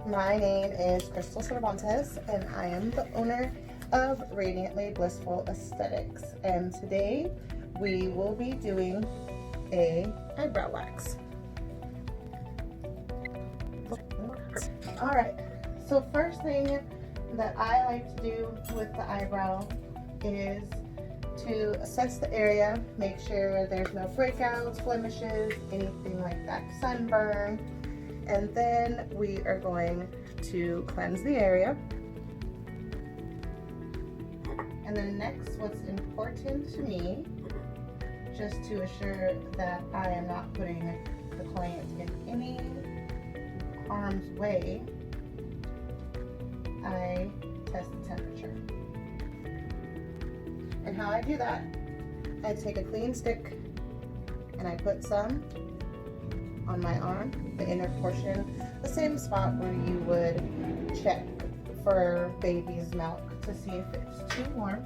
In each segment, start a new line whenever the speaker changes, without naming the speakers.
My name is Crystal Cervantes and I am the owner of Radiantly Blissful Aesthetics, and today we will be doing a eyebrow wax. Alright, so first thing that I like to do with the eyebrow is to assess the area, make sure there's no breakouts, blemishes, anything like that, sunburn, and then we are going to cleanse the area. And then next, what's important to me, just to assure that I am not putting the client in any harm's way, I test the temperature. And how I do that, I take a clean stick and I put some on my arm, the inner portion, the same spot where you would check for baby's milk to see if it's too warm,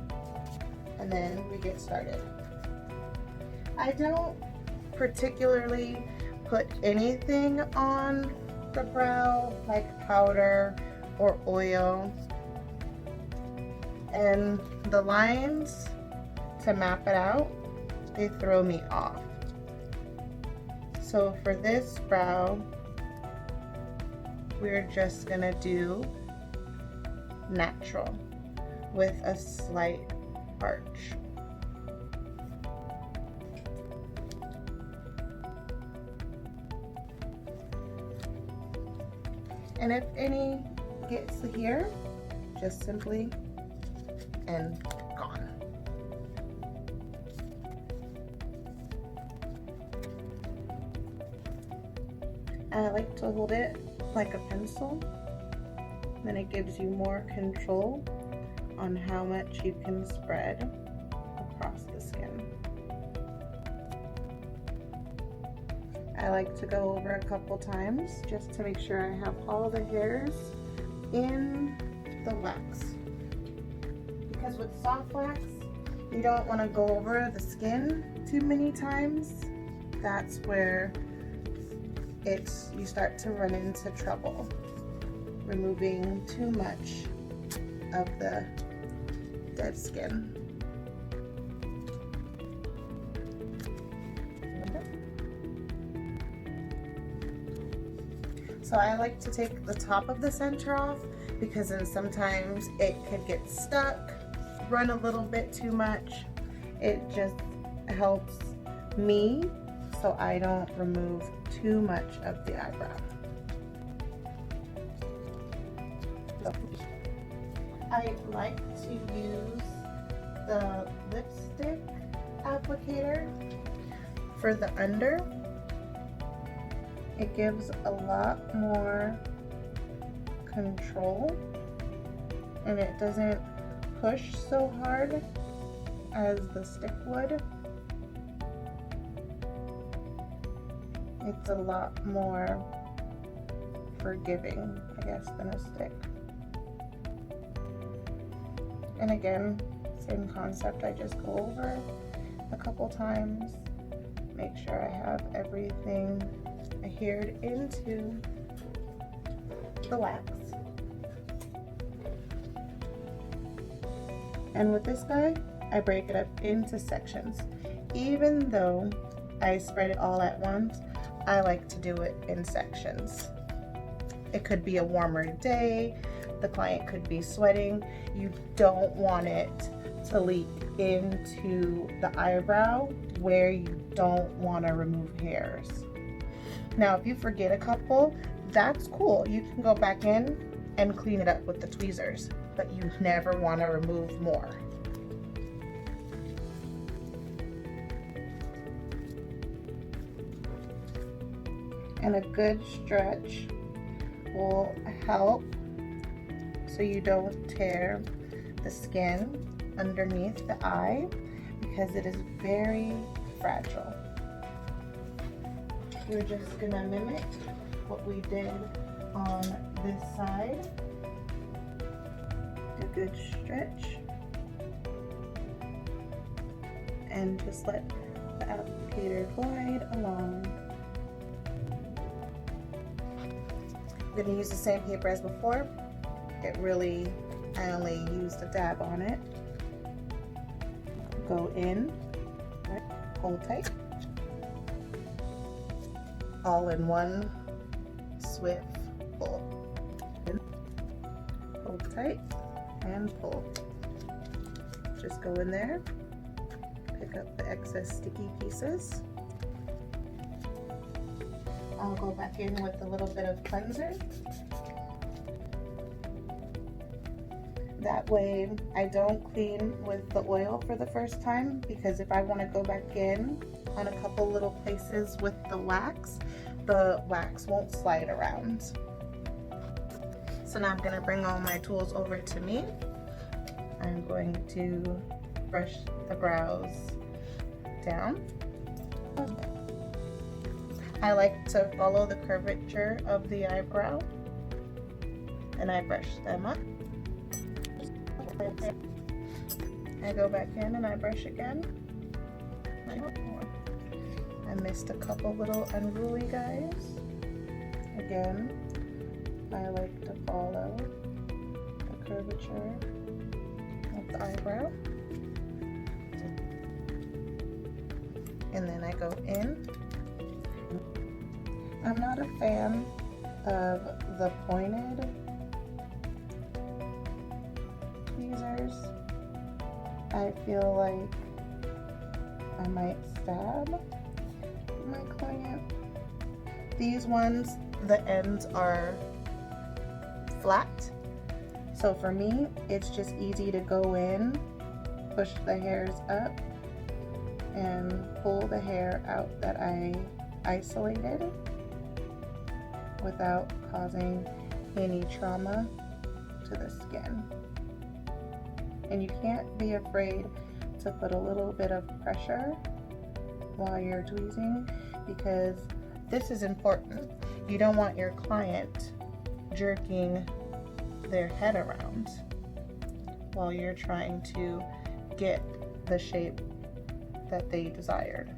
and then we get started. I don't particularly put anything on the brow like powder or oil, and the lines to map it out, they throw me off. So for this brow, we're just gonna do natural with a slight arch. And if any gets here, just simply and gone. I like to hold it like a pencil, then it gives you more control on how much you can spread across the skin. I like to go over a couple times just to make sure I have all the hairs in the wax. Because with soft wax, you don't want to go over the skin too many times. That's where you start to run into trouble removing too much of the dead skin. So I like to take the top of the center off, because then sometimes it could get stuck, run a little bit too much. It just helps me so I don't remove too much of the eyebrow. I like to use the lipstick applicator for the under. It gives a lot more control and it doesn't push so hard as the stick would. It's a lot more forgiving, I guess, than a stick. And again, same concept, I just go over a couple times, make sure I have everything adhered into the wax. And with this guy, I break it up into sections. Even though I spread it all at once, I like to do it in sections. It could be a warmer day, the client could be sweating. You don't want it to leak into the eyebrow where you don't want to remove hairs. Now, if you forget a couple, that's cool. You can go back in and clean it up with the tweezers, but you never want to remove more. And a good stretch will help so you don't tear the skin underneath the eye, because it is very fragile. We're just gonna mimic what we did on this side. A good stretch and just let the applicator glide along. I'm gonna use the same paper as before. I only used a dab on it. Go in, hold tight, all in one swift pull. Hold tight and pull. Just go in there, pick up the excess sticky pieces. I'll go back in with a little bit of cleanser. That way I don't clean with the oil for the first time, because if I want to go back in on a couple little places with the wax won't slide around. So now I'm going to bring all my tools over to me. I'm going to brush the brows down. I like to follow the curvature of the eyebrow, and I brush them up. I go back in and I brush again. I missed a couple little unruly guys. Again, I like to follow the curvature of the eyebrow. And then I go in. I'm not a fan of the pointed tweezers. I feel like I might stab my client. These ones, the ends are flat. So for me, it's just easy to go in, push the hairs up, and pull the hair out that I isolated without causing any trauma to the skin. And you can't be afraid to put a little bit of pressure while you're tweezing, because this is important. You don't want your client jerking their head around while you're trying to get the shape that they desired.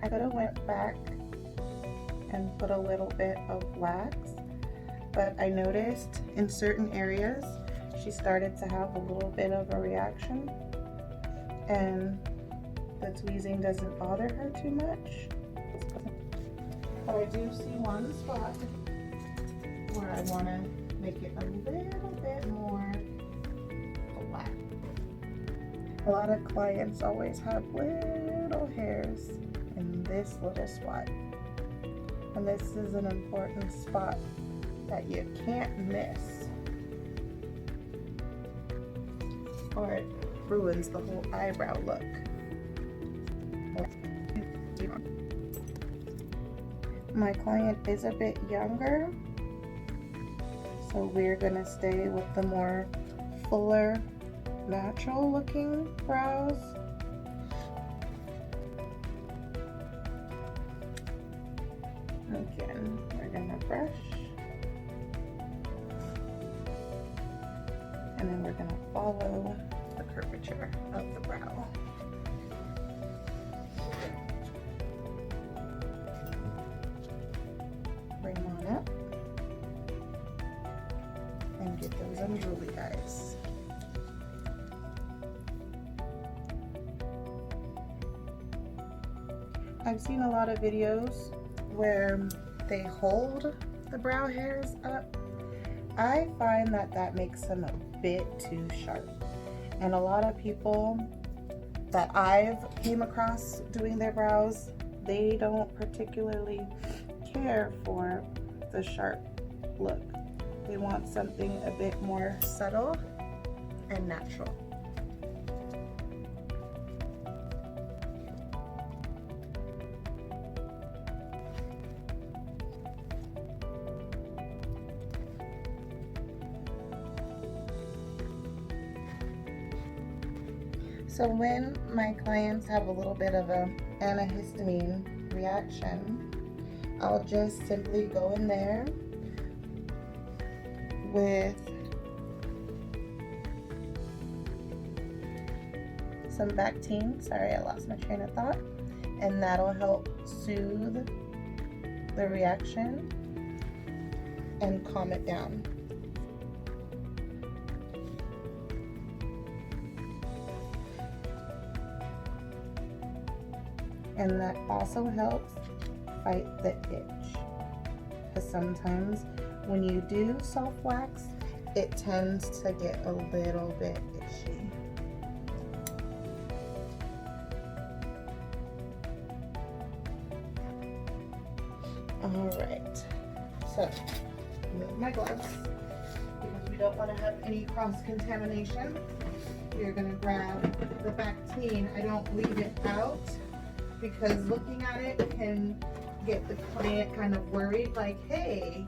I could have went back and put a little bit of wax, but I noticed in certain areas she started to have a little bit of a reaction, and the tweezing doesn't bother her too much. But I do see one spot where I want to make it a little bit more flat. A lot of clients always have little hairs in this little spot, and this is an important spot that you can't miss, or it ruins the whole eyebrow look. My client is a bit younger, so we're gonna stay with the more fuller, natural looking brows. Again, we're gonna brush, and then we're gonna follow the curvature of the brow. Bring on up and get those unruly guys. I've seen a lot of videos where they hold the brow hairs up. I find that that makes them a bit too sharp, and a lot of people that I've came across doing their brows, they don't particularly care for the sharp look. They want something a bit more subtle and natural. So when my clients have a little bit of an antihistamine reaction, I'll just simply go in there with some Bactine. Sorry, I lost my train of thought. And that'll help soothe the reaction and calm it down. And that also helps fight the itch, because sometimes when you do soft wax, it tends to get a little bit itchy. Alright, so remove my gloves because we don't want to have any cross-contamination. You're going to grab the Bactine. I don't leave it out because looking at it can get the client kind of worried, like, hey,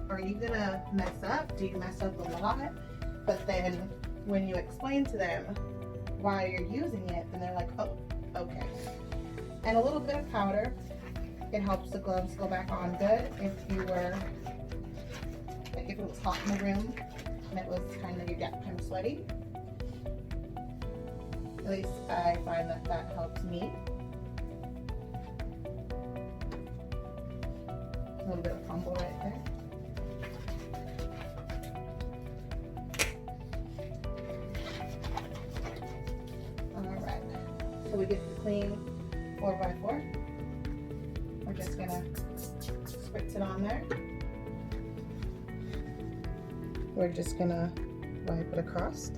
are you going to mess up? Do you mess up a lot? But then when you explain to them why you're using it, then they're like, oh, okay. And a little bit of powder. It helps the gloves go back on good if you were, like if it was hot in the room and it was kind of, you get kind of sweaty. At least I find that that helps me. A little bit of crumble right there. Alright, so we get the clean 4x4. We're just gonna spritz it on there. We're just gonna wipe it across.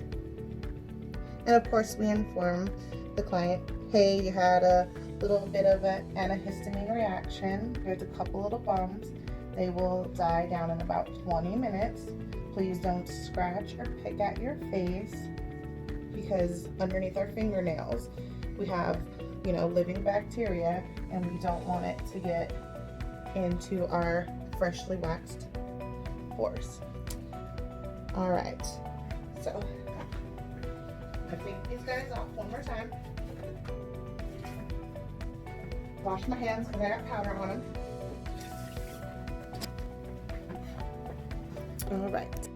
And of course we inform the client, hey, you had a little bit of an antihistamine reaction. There's a couple little bumps. They will die down in about 20 minutes. Please don't scratch or pick at your face because underneath our fingernails we have, you know, living bacteria, and we don't want it to get into our freshly waxed pores. All right, so I'm gonna take these guys off one more time. Wash my hands because I got powder on them. All right.